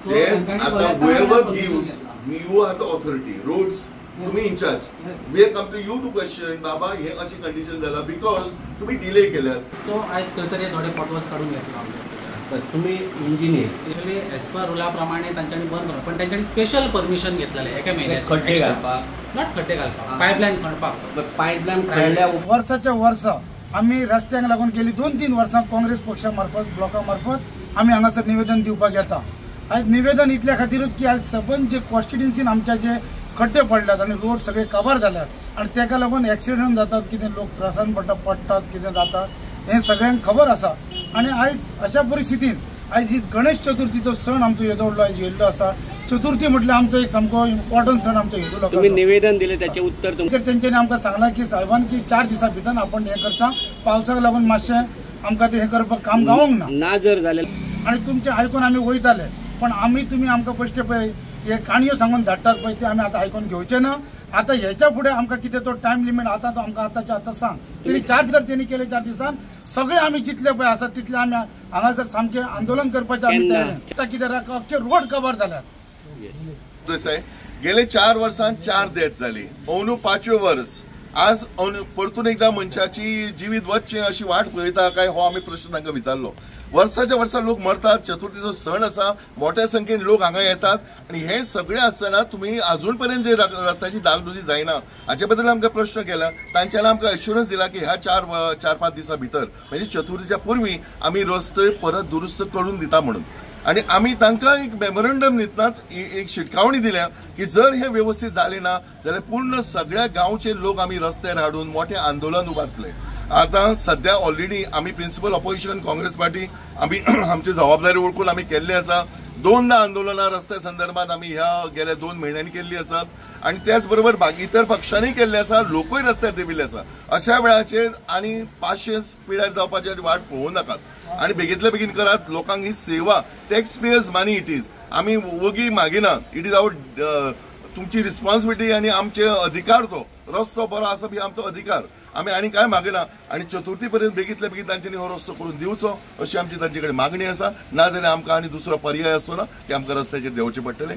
Yes, आता whoever gives, you are the authority. Roads, तुम्ही in charge. We have come to you to question, बाबा हे अशी condition झाला because तुम्ही डिले केल्यात. तो आज खंयतरी थोडे फोटोज काढून घेतलो तर तुम्ही इंजिनियर एक्चुअली एज पर रुलाप्रमाणे तांच्यांनी बंद करप पण तांच्यांनी स्पेशल परमिशन घेतलेले एका महिन्याचे खड्डे घालपाक नॉट खड्डे घालपाक पायपलाईन खणपाक पायपलाईन खणल्या वर्षाच्या वर्ष आम्ही रस्त्यांक लागून गेली 2-3 वर्सां काँग्रेस पक्षामार्फत ब्लॉकामार्फत आम्ही हांगासर निवेदन दिवपाक येता. आज निवेदन इतल्या खातीरूच की आज सबंद जे कॉन्स्टिट्युन्सीन आमच्या जे खड्डे पडल्यात आणि रोड सगळे कवर जाल्यात आणि ताका लागून एक्सिडेंट जातात कितें लोक त्रासान पडटात कितें जाता हे सगळ्यांक खबर आसा. आणि आज अशा परिस्थितीन आज ही गणेश चतुर्थीचो सण आमचो येदोळ्ळो आज येयल्लो आसा. चतुर्थी म्हटल्यार आमचो एक सामको इम्पॉर्टंट सण आमचो हिंदू लोकांचो. तुम्ही निवेदन दिले त्याचे उत्तर तेंच्यांनी आमकां सांगलां की साहेबान की 4 दिसां भितर आपण हे करता पावसाक लागून मातशें आमकां ते हे करपाक काम गावोंक ना जर जालें आणि तुमचे आयकून आमी वयताले पण तुम्ही आमकां पश्टे पळय हे काणयो सांगून धाडटात पळय ते आमी आतां आयकून घेवचे ना. आता ह्याच्या फुडें आमकां कितें तो टायम लिमीट आतां तो आमकां आतांच्या आतां सांग. तेणी 4 दिसां तेणी केले 4 दिसान सगळे आमी जितले पळय आसा तितले आमी हांगासर सामकें आंदोलन करपाचें आमी तयार कित्याक अख्खे रोड कवर जाल्यात. गेले 4 वर्सांत 4 डेथ जाली. अंदू 5वें वर्स आज परतून एकदा मनशाची जिवीत वचचें अशी वाट पळयता काय हो आमी प्रश्न तांकां विचारलो. वर्साच्या वर्सा लोक मरतात. चतुर्थीचो सण आसा. मोठ्या संख्येन लोक हांगा येतात आणि हे सगळे आसतना तुम्ही अजून पर्यंत जे रस्त्याची डागडुजी जायना हाचे बद्दल आमकां प्रश्न केला. तांच्यानी आमकां एश्युरन्स दिला की ह्या 4-5 दिसां भितर म्हणजे चतुर्थीच्या पूर्वी आमी रस्ते परत दुरुस्त करून दिता म्हणून. आणि आम्ही तांकां एक मेमोरंडम दितनाच एक शिटकावणी दिल्या की जर हे व्यवस्थित झाले ना जाल्यार पूर्ण सगळ्या गांवचे लोक आम्ही रस्त्यार हाडून मोठे आंदोलन उबारतले. आता सध्या ऑलरेडी आम्ही प्रिन्सिपल ऑपोजिशन काँग्रेस पार्टी आम्ही आमची जबाबदारी ओळखून आम्ही केल्ली आसा. 2दा आंदोलनां रस्त्या संदर्भात आम्ही ह्या गेल्या 2 महिन्यांनी केल्ली आसात आणि त्याचबरोबर इतर पक्षांनी केल्ले आसा. लोकूय रस्त्यार देविल्ले आसा. अशा वेळाचेर आणि 500 पिड्यार जावपाची वाट पळोवं नाकात आणि बेगीतल्या बेगीन करात. लोकांक ही सेवा tax pairs money it is. आम्ही वगी मागिना. इट इज आवर तुमची रिस्पॉन्सिबिलिटी आणि आमचे अधिकार. तो रस्तो बरो आसा बी आमचो अधिकार. आम्ही आणि काय मागना आणि चतुर्थी पर्यंत बेगीतल्या बेगीन तांच्यांनी हो रस्तो करून दिवचो अशी आमची तांचे कडेन मागणी आसा. ना जाल्यार आमकां आनी दुसरो पर्याय आसचो ना की आमकां रस्त्याचेर देंवचें पडटलें.